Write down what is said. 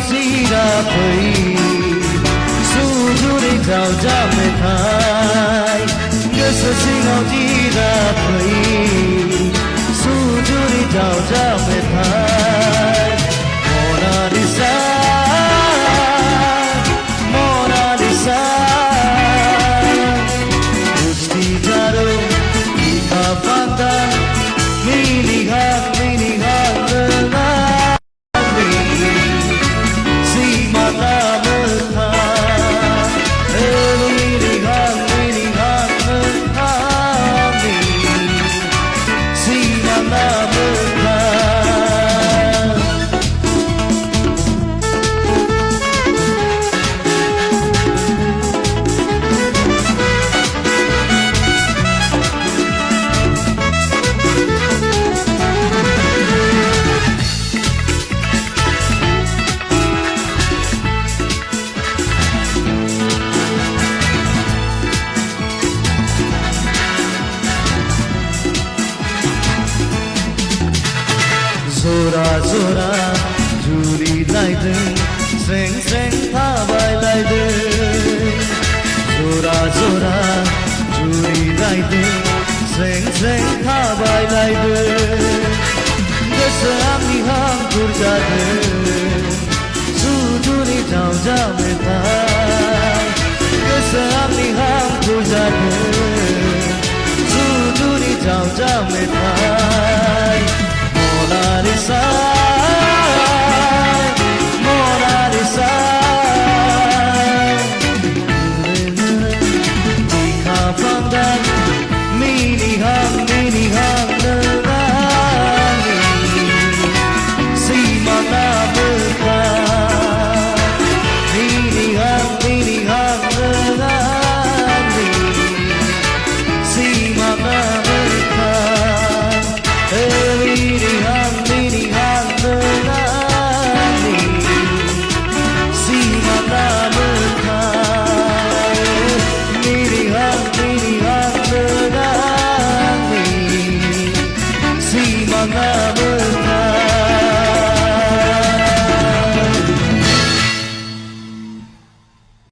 zira pui Sujuri jau jame thai Yesu singaw zira pui Sujuri jau jame thai Mona Lisa Mona Lisa Usti jaro Ika panda Mini hak Zora zora juri laidin Seng seng thabai laidin Zora zora juri laidin Seng seng thabai laidin Desa ami hang kurjadin